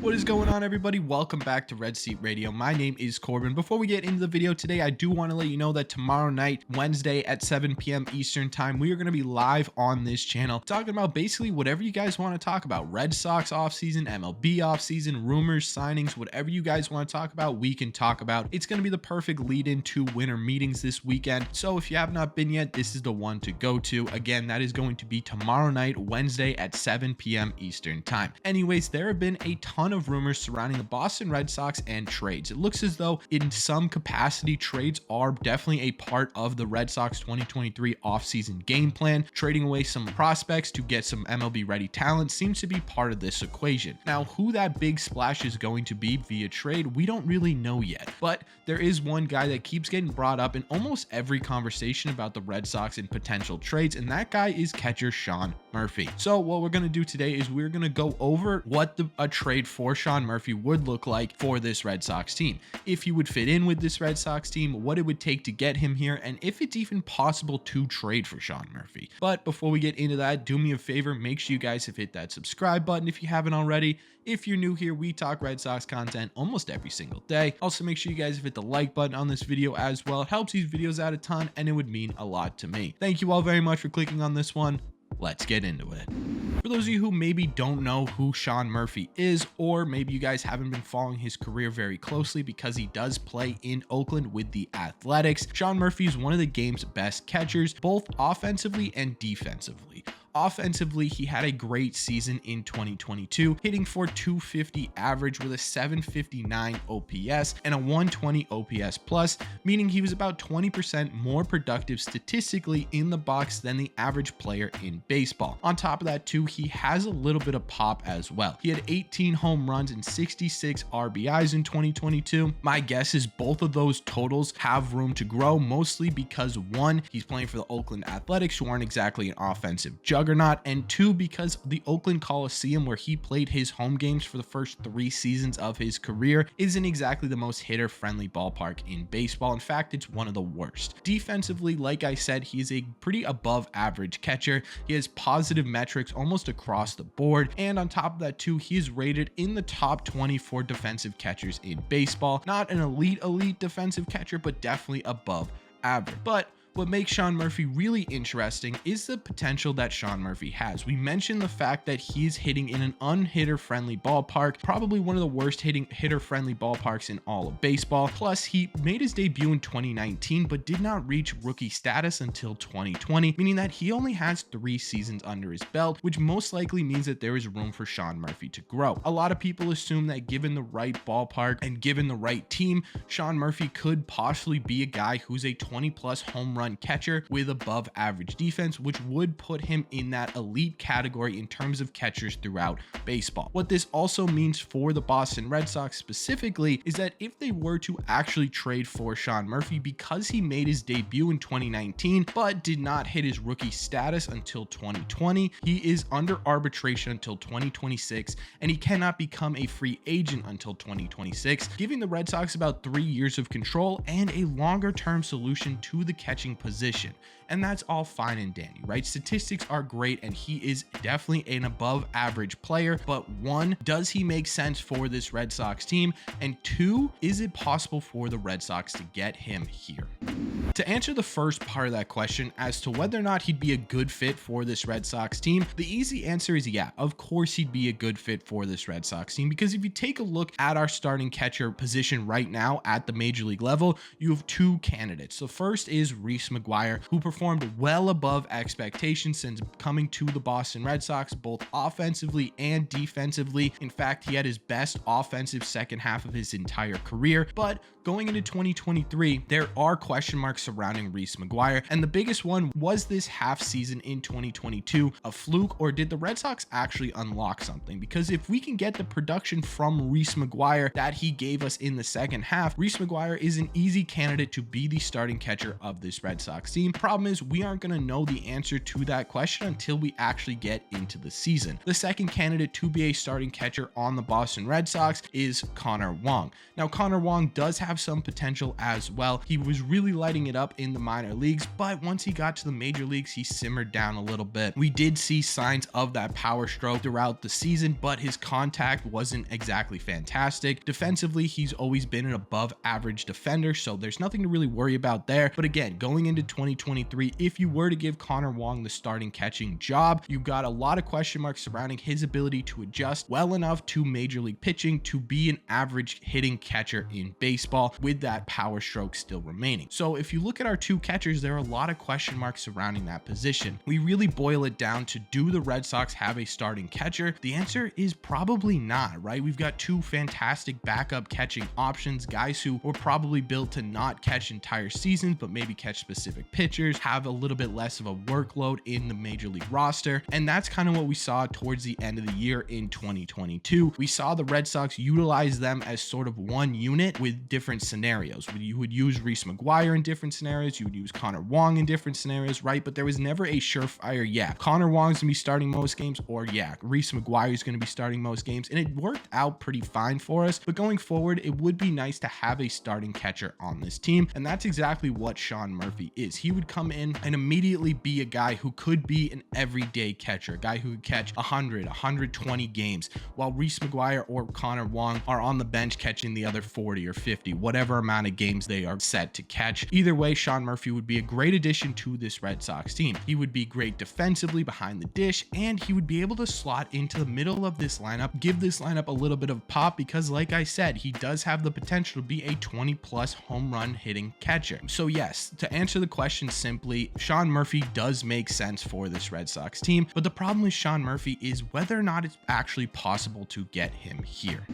What is going on, everybody? Welcome back to Red Seat Radio. My name is Corbin. Before we get into the video today, I do want to let you know that tomorrow night, Wednesday at 7 p.m. Eastern time, we are going to be live on this channel talking about basically whatever you guys want to talk about. Red Sox offseason, MLB offseason, rumors, signings, whatever you guys want to talk about, we can talk about. It's going to be the perfect lead into winter meetings this weekend. So if you have not been yet, this is the one to go to. Again, that is going to be tomorrow night, Wednesday at 7 p.m. Eastern time. Anyways, there have been a ton of rumors surrounding the Boston Red Sox and trades. It looks as though in some capacity, trades are definitely a part of the Red Sox 2023 offseason game plan. Trading away some prospects to get some MLB ready talent seems to be part of this equation. Now, who that big splash is going to be via trade, we don't really know yet, but there is one guy that keeps getting brought up in almost every conversation about the Red Sox and potential trades, and that guy is catcher Sean Murphy. So what we're going to do today is we're going to go over what a trade for Sean Murphy would look like for this Red Sox team. If he would fit in with this Red Sox team, what it would take to get him here, and if it's even possible to trade for Sean Murphy. But before we get into that, do me a favor, make sure you guys have hit that subscribe button if you haven't already. If you're new here, we talk Red Sox content almost every single day. Also, make sure you guys have hit the like button on this video as well. It helps these videos out a ton, and it would mean a lot to me. Thank you all very much for clicking on this one. Let's get into it. For those of you who maybe don't know who Sean Murphy is, or maybe you guys haven't been following his career very closely because he does play in Oakland with the Athletics, Sean Murphy is one of the game's best catchers, both offensively and defensively. Offensively, he had a great season in 2022, hitting for 250 average with a 759 OPS and a 120 OPS plus, meaning he was about 20% more productive statistically in the box than the average player in baseball. On top of that too, he has a little bit of pop as well. He had 18 home runs and 66 RBIs in 2022. My guess is both of those totals have room to grow, mostly because one, he's playing for the Oakland Athletics, who aren't exactly an offensive juggernaut, and two, because the Oakland Coliseum, where he played his home games for the first 3 seasons of his career, isn't exactly the most hitter-friendly ballpark in baseball. In fact, it's one of the worst. Defensively, like I said, he is a pretty above average catcher. He has positive metrics almost across the board, and on top of that too, he is rated in the top 20 for defensive catchers in baseball. Not an elite defensive catcher, but definitely above average. But what makes Sean Murphy really interesting is the potential that Sean Murphy has. We mentioned the fact that he's hitting in an unhitter-friendly ballpark, probably one of the worst hitter-friendly ballparks in all of baseball. Plus, he made his debut in 2019, but did not reach rookie status until 2020, meaning that he only has 3 seasons under his belt, which most likely means that there is room for Sean Murphy to grow. A lot of people assume that given the right ballpark and given the right team, Sean Murphy could possibly be a guy who's a 20+ home run catcher with above average defense, which would put him in that elite category in terms of catchers throughout baseball. What this also means for the Boston Red Sox specifically is that if they were to actually trade for Sean Murphy, because he made his debut in 2019 but did not hit his rookie status until 2020, he is under arbitration until 2026, and he cannot become a free agent until 2026, giving the Red Sox about 3 years of control and a longer term solution to the catching position. And that's all fine and dandy, right? Statistics are great, and he is definitely an above average player, but one, does he make sense for this Red Sox team? And two, is it possible for the Red Sox to get him here? To answer the first part of that question as to whether or not he'd be a good fit for this Red Sox team, the easy answer is yeah, of course he'd be a good fit for this Red Sox team, because if you take a look at our starting catcher position right now at the major league level, you have 2 candidates. The first is Reese McGuire, who performed well above expectations since coming to the Boston Red Sox, both offensively and defensively. In fact, he had his best offensive second half of his entire career, but going into 2023, there are question marks surrounding Reese McGuire, and the biggest one was this half season in 2022 a fluke, or did the Red Sox actually unlock something? Because if we can get the production from Reese McGuire that he gave us in the second half, Reese McGuire is an easy candidate to be the starting catcher of this Red Red Sox team. Problem is, we aren't going to know the answer to that question until we actually get into the season. The second candidate to be a starting catcher on the Boston Red Sox is Connor Wong. Now, Connor Wong does have some potential as well. He was really lighting it up in the minor leagues, but once he got to the major leagues, he simmered down a little bit. We did see signs of that power stroke throughout the season, but his contact wasn't exactly fantastic. Defensively, he's always been an above average defender, so there's nothing to really worry about there. But again, going into 2023, if you were to give Connor Wong the starting catching job, you've got a lot of question marks surrounding his ability to adjust well enough to major league pitching to be an average hitting catcher in baseball with that power stroke still remaining. So if you look at our two catchers, there are a lot of question marks surrounding that position. We really boil it down to, do the Red Sox have a starting catcher? The answer is probably not, right? We've got two fantastic backup catching options, guys who were probably built to not catch entire seasons, but maybe catch specific pitchers, have a little bit less of a workload in the major league roster. And that's kind of what we saw towards the end of the year in 2022. We saw the Red Sox utilize them as sort of one unit with different scenarios. You would use Reese McGuire in different scenarios, you would use Connor Wong in different scenarios, right? But there was never a surefire, yeah, Connor Wong's gonna be starting most games, or yeah, Reese McGuire is gonna be starting most games. And it worked out pretty fine for us. But going forward, it would be nice to have a starting catcher on this team. And that's exactly what Sean Murphy is. He would come in and immediately be a guy who could be an everyday catcher, a guy who could catch 100, 120 games, while Reese McGuire or Connor Wong are on the bench catching the other 40 or 50, whatever amount of games they are set to catch. Either way, Sean Murphy would be a great addition to this Red Sox team. He would be great defensively behind the dish, and he would be able to slot into the middle of this lineup, give this lineup a little bit of pop, because like I said, he does have the potential to be a 20+ home run hitting catcher. So yes, to answer the question simply, Sean Murphy does make sense for this Red Sox team, but the problem with Sean Murphy is whether or not it's actually possible to get him here.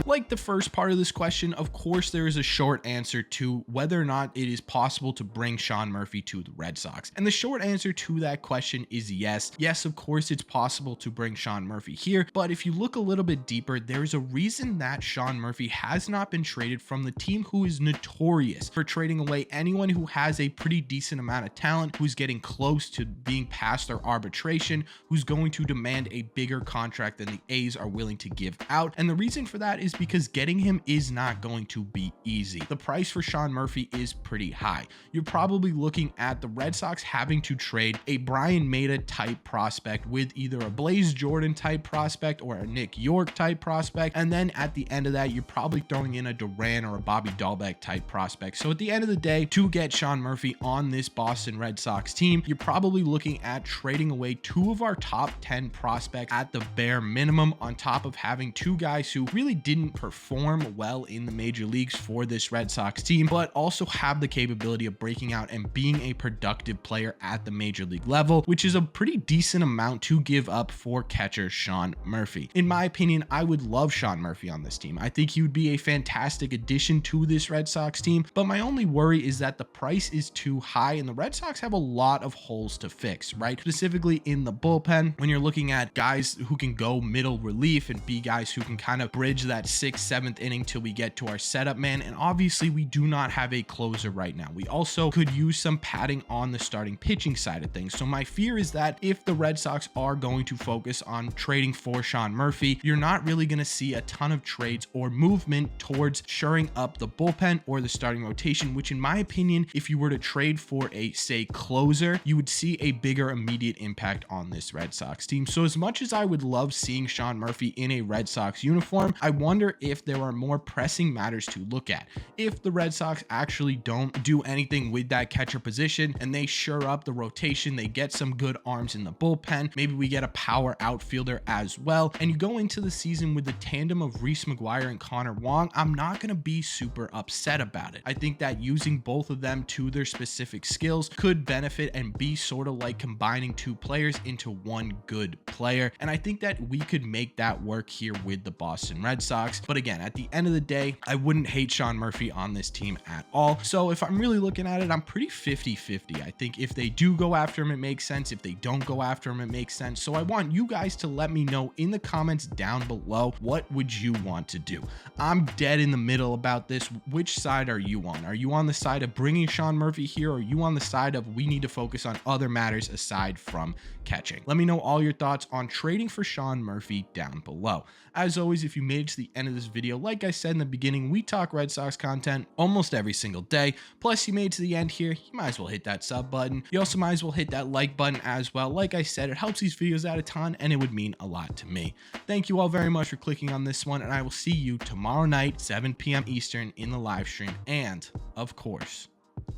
Like the first part of this question, of course there is a short answer to whether or not it is possible to bring Sean Murphy to the Red Sox. And the short answer to that question is yes. Yes, of course it's possible to bring Sean Murphy here, but if you look a little bit deeper, there's a reason that Sean Murphy has not been traded from the team who is notorious for trading away anyone who has a pretty decent amount of talent, who's getting close to being past their arbitration, who's going to demand a bigger contract than the A's are willing to give out. And the reason for that is because getting him is not going to be easy. The price for Sean Murphy is pretty high. You're probably looking at the Red Sox having to trade a Brian Mata type prospect with either a Blaze Jordan type prospect or a Nick York type prospect. And then at the end of that, you're probably throwing in a Duran or a Bobby Dahlbeck type prospect. So at the end of the day, to get Sean Murphy on this Boston Red Sox team, you're probably looking at trading away two of our top 10 prospects at the bare minimum, on top of having two guys who really didn't perform well in the major leagues for this Red Sox team, but also have the capability of breaking out and being a productive player at the major league level, which is a pretty decent amount to give up for catcher Sean Murphy. In my opinion, I would love Sean Murphy on this team. I think he would be a fantastic addition to this Red Sox team, but my only worry is that the price is too high and the Red Sox have a lot of holes to fix, right? Specifically in the bullpen, when you're looking at guys who can go middle relief and be guys who can kind of bridge that 6th, 7th inning till we get to our setup man. And obviously we do not have a closer right now. We also could use some padding on the starting pitching side of things. So my fear is that if the Red Sox are going to focus on trading for Sean Murphy, you're not really going to see a ton of trades or movement towards shoring up the bullpen or the starting rotation, which in my opinion, if you were to trade for a, say, closer, you would see a bigger immediate impact on this Red Sox team. So as much as I would love seeing Sean Murphy in a Red Sox uniform, I wonder if there are more pressing matters to look at. If the Red Sox actually don't do anything with that catcher position and they shore up the rotation, they get some good arms in the bullpen, maybe we get a power outfielder as well, and you go into the season with the tandem of Reese McGuire and Connor Wong, I'm not going to be super upset about it. I think that using both of them to their specific skills could benefit and be sort of like combining two players into one good player, and I think that we could make that work here with the Boston Red Sox. But again, at the end of the day, I wouldn't hate Sean Murphy on this team at all. So if I'm really looking at it, I'm pretty 50-50. I think if they do go after him, it makes sense. If they don't go after him, it makes sense. So I want you guys to let me know in the comments down below, what would you want to do? I'm dead in the middle about this. Which side are you on? Are you on the side of bringing Sean Murphy Murphy here, or are you on the side of we need to focus on other matters aside from catching? Let me know all your thoughts on trading for Sean Murphy down below. As always, if you made it to the end of this video, like I said in the beginning, we talk Red Sox content almost every single day. Plus, you made it to the end here, you might as well hit that sub button. You also might as well hit that like button as well. Like I said, it helps these videos out a ton, and it would mean a lot to me. Thank you all very much for clicking on this one, and I will see you tomorrow night, 7 p.m. Eastern in the live stream, and of course,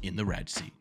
in the red seat.